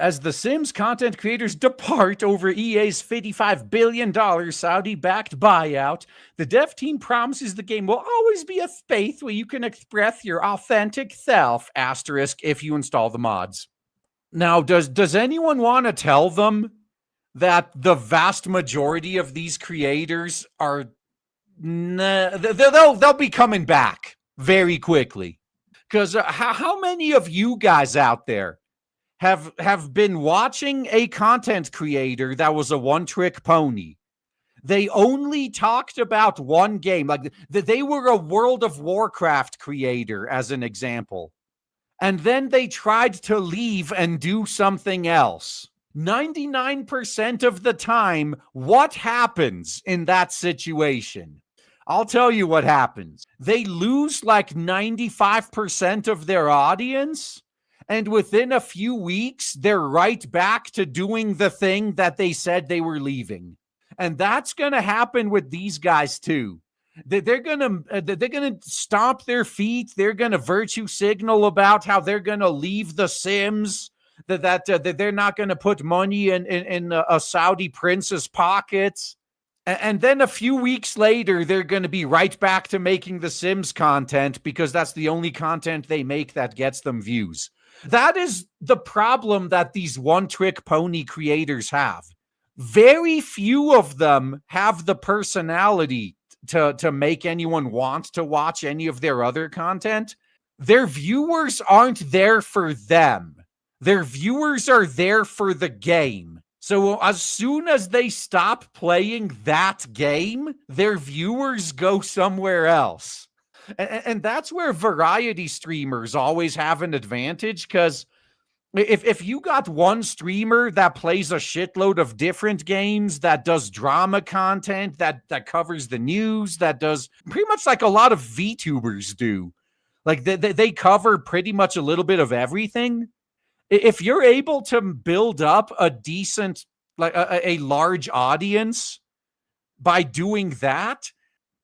As The Sims content creators depart over EA's $55 billion Saudi-backed buyout, the dev team promises the game will always be a space where you can express your authentic self, asterisk, if you install the mods. Now, does anyone want to tell them that the vast majority of these creators are... they'll be coming back very quickly. Because how many of you guys out there have been watching a content creator that was a one-trick pony? They only talked about one game. Like, they were a World of Warcraft creator, as an example. And then they tried to leave and do something else. 99% of the time, what happens in that situation? I'll tell you what happens. They lose like 95% of their audience, and within a few weeks, they're right back to doing the thing that they said they were leaving. And that's going to happen with these guys too. They're gonna stomp their feet. They're gonna virtue signal about how they're gonna leave The Sims. That they're not gonna put money in a Saudi prince's pockets. And then a few weeks later, they're going to be right back to making The Sims content because that's the only content they make that gets them views. That is the problem that these one-trick pony creators have. Very few of them have the personality to make anyone want to watch any of their other content. Their viewers aren't there for them. Their viewers are there for the game. So as soon as they stop playing that game, their viewers go somewhere else. And that's where variety streamers always have an advantage, because if you got one streamer that plays a shitload of different games, that does drama content, that covers the news, that does pretty much like a lot of VTubers do. Like they cover pretty much a little bit of everything. If you're able to build up a decent, like a large audience by doing that,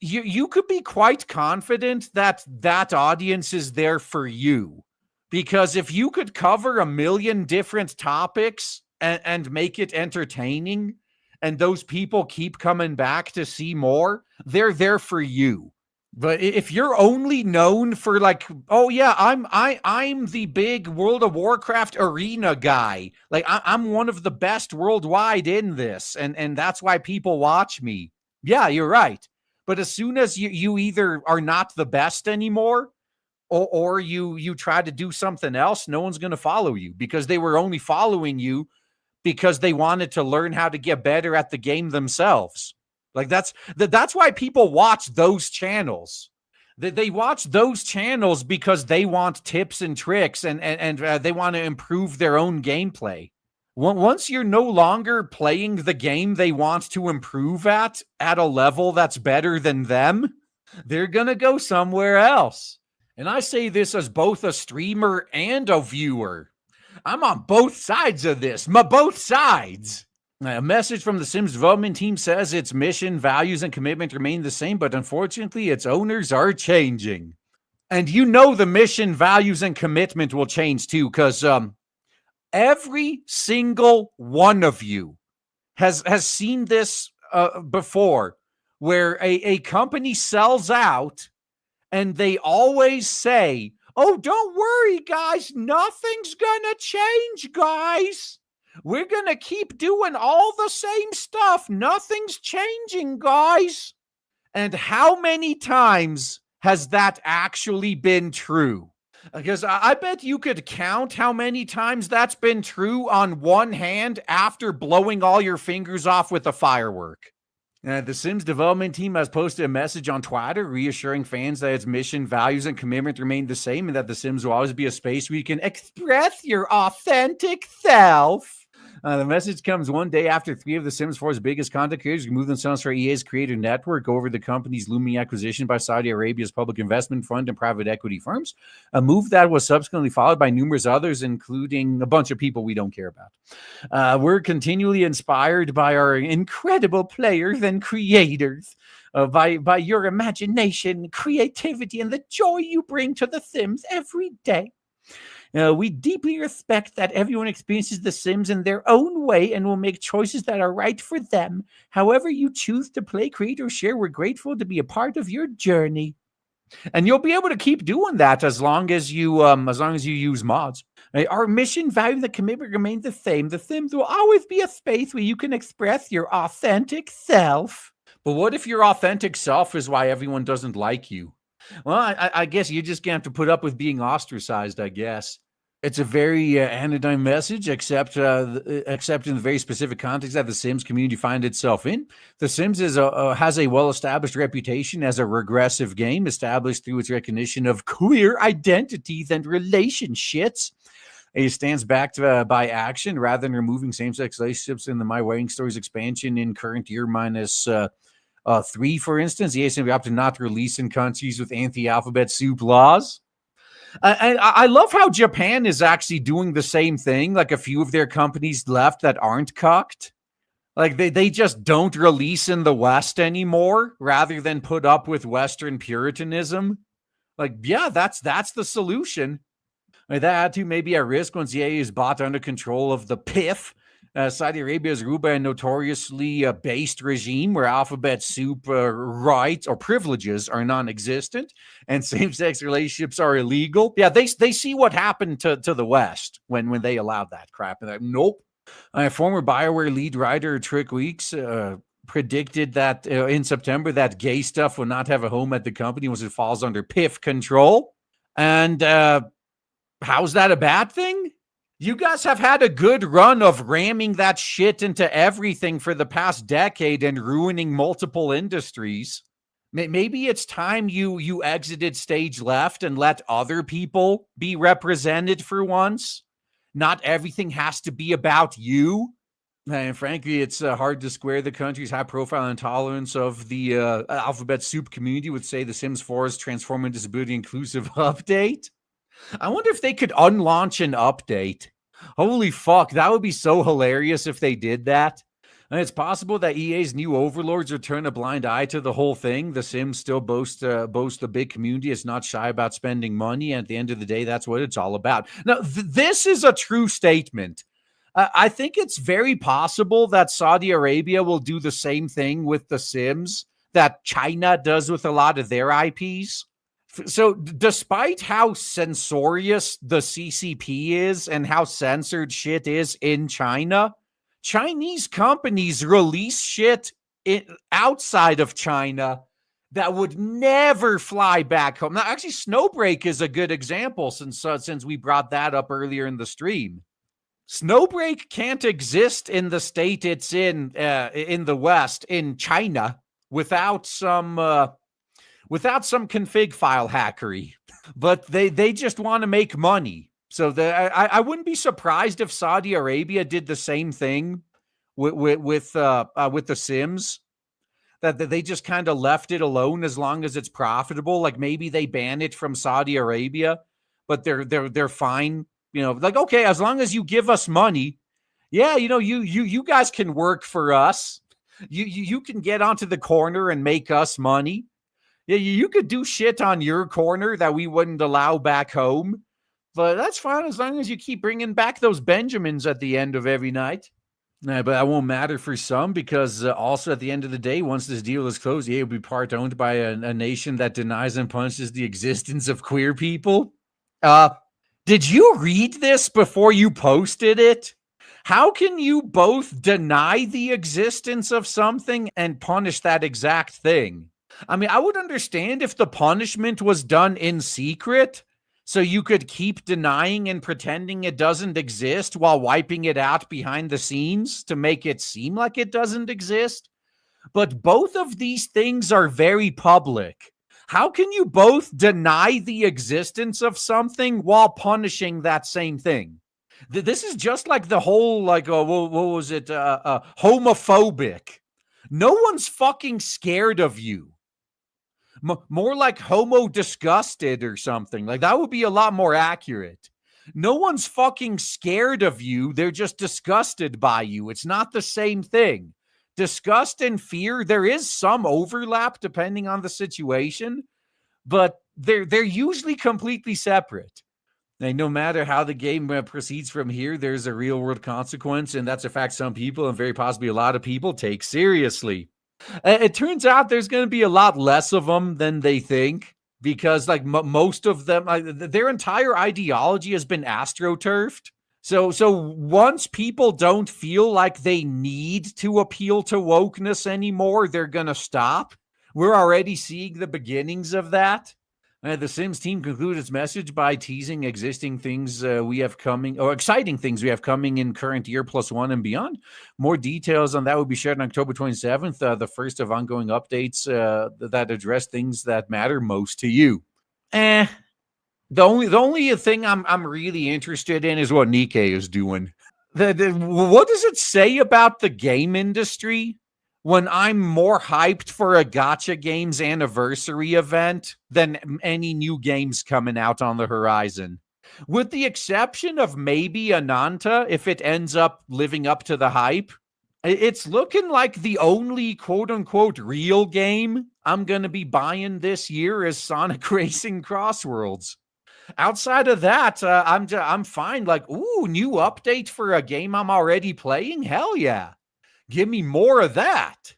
you could be quite confident that that audience is there for you. Because if you could cover 1 million different topics and make it entertaining, and those people keep coming back to see more, they're there for you. But if you're only known for like, oh yeah, I'm the big World of Warcraft arena guy. Like I'm one of the best worldwide in this, and that's why people watch me. Yeah, you're right. But as soon as you either are not the best anymore, or you try to do something else, no one's going to follow you, because they were only following you because they wanted to learn how to get better at the game themselves. Like that's why people watch those channels. They watch those channels because they want tips and tricks, and they want to improve their own gameplay. Once you're no longer playing the game they want to improve at a level that's better than them, they're going to go somewhere else. And I say this as both a streamer and a viewer. I'm on both sides of this. Both sides. A message from the Sims development team says its mission, values, and commitment remain the same, but unfortunately its owners are changing. And you know the mission, values, and commitment will change too, because every single one of you has seen this before, where a company sells out and they always say, oh, don't worry, guys, nothing's gonna change, guys. We're going to keep doing all the same stuff. Nothing's changing, guys. And how many times has that actually been true? Because I bet you could count how many times that's been true on one hand after blowing all your fingers off with a firework. The Sims development team has posted a message on Twitter reassuring fans that its mission, values, and commitment remain the same, and that The Sims will always be a space where you can express your authentic self. The message comes one day after 3 of The Sims 4's biggest content creators removed themselves from EA's creator network over the company's looming acquisition by Saudi Arabia's public investment fund and private equity firms, a move that was subsequently followed by numerous others, including a bunch of people we don't care about. We're continually inspired by our incredible players and creators, by your imagination, creativity, and the joy you bring to The Sims every day. We deeply respect that everyone experiences The Sims in their own way and will make choices that are right for them. However you choose to play, create, or share, we're grateful to be a part of your journey. And you'll be able to keep doing that as long as you use mods. Right? Our mission, value, and the commitment remain the same. The Sims will always be a space where you can express your authentic self. But what if your authentic self is why everyone doesn't like you? Well, I guess you're just gonna have to put up with being ostracized, I guess. It's a very anodyne message, except in the very specific context that the Sims community find itself in. The Sims has a well-established reputation as a regressive game, established through its recognition of queer identities and relationships. It stands backed by action rather than removing same-sex relationships in the My Wedding Stories expansion in current year -3, for instance. The ASM opted not to release in countries with anti-alphabet soup laws. And I love how Japan is actually doing the same thing. Like a few of their companies left that aren't cucked. Like they just don't release in the West anymore rather than put up with Western Puritanism. Like, yeah, that's the solution. Like, that attitude may be at risk once the AA is brought under control of the PIF. Saudi Arabia is ruled by a notoriously based regime where alphabet soup rights or privileges are non-existent and same-sex relationships are illegal. Yeah, they see what happened to the West when they allowed that crap. And like, nope. Former BioWare lead writer Trick Weeks predicted that in September that gay stuff will not have a home at the company once it falls under PIF control. And how's that a bad thing? You guys have had a good run of ramming that shit into everything for the past decade and ruining multiple industries. Maybe it's time you exited stage left and let other people be represented for once. Not everything has to be about you. And frankly, it's hard to square the country's high-profile intolerance of the alphabet soup community with, say, the Sims 4's Transforming Disability Inclusive update. I wonder if they could unlaunch an update. Holy fuck, that would be so hilarious if they did that. And it's possible that EA's new overlords would turn a blind eye to the whole thing. The Sims still boast a big community. It's not shy about spending money. And at the end of the day, that's what it's all about. Now, this is a true statement. I think it's very possible that Saudi Arabia will do the same thing with the Sims that China does with a lot of their IPs. So despite how censorious the CCP is and how censored shit is in China, Chinese companies release shit outside of China that would never fly back home. Now, actually, Snowbreak is a good example since we brought that up earlier in the stream. Snowbreak can't exist in the state it's in the West, in China, without some config file hackery, but they just want to make money. So I wouldn't be surprised if Saudi Arabia did the same thing with the Sims, that they just kind of left it alone as long as it's profitable. Like maybe they ban it from Saudi Arabia, but they're fine. You know, like, okay, as long as you give us money, yeah, you know, you guys can work for us. You can get onto the corner and make us money. Yeah, you could do shit on your corner that we wouldn't allow back home, but that's fine as long as you keep bringing back those Benjamins at the end of every night. But that won't matter for some because also at the end of the day, once this deal is closed, it will be part owned by a nation that denies and punishes the existence of queer people. Did you read this before you posted it? How can you both deny the existence of something and punish that exact thing? I mean, I would understand if the punishment was done in secret, so you could keep denying and pretending it doesn't exist while wiping it out behind the scenes to make it seem like it doesn't exist. But both of these things are very public. How can you both deny the existence of something while punishing that same thing? This is just like the whole, like, what was it? Homophobic. No one's fucking scared of you. More like homo disgusted or something. Like that would be a lot more accurate. No one's fucking scared of you. They're just disgusted by you. It's not the same thing. Disgust and fear, there is some overlap depending on the situation, but they're usually completely separate. And no matter how the game proceeds from here, there's a real world consequence, and that's a fact some people, and very possibly a lot of people, take seriously. It turns out there's going to be a lot less of them than they think, because like most of them, their entire ideology has been astroturfed. So once people don't feel like they need to appeal to wokeness anymore, they're going to stop. We're already seeing the beginnings of that. The Sims team concluded its message by teasing existing things we have coming, or exciting things we have coming in current year +1 and beyond. More details on that will be shared on October 27th, the first of ongoing updates that address things that matter most to you. The only thing I'm really interested in is what Nikkei is doing. What does it say about the game industry when I'm more hyped for a gacha games anniversary event than any new games coming out on the horizon? With the exception of maybe Ananta, if it ends up living up to the hype, it's looking like the only quote-unquote real game I'm going to be buying this year is Sonic Racing Crossworlds. Outside of that, I'm fine. Like, ooh, new update for a game I'm already playing? Hell yeah. Give me more of that.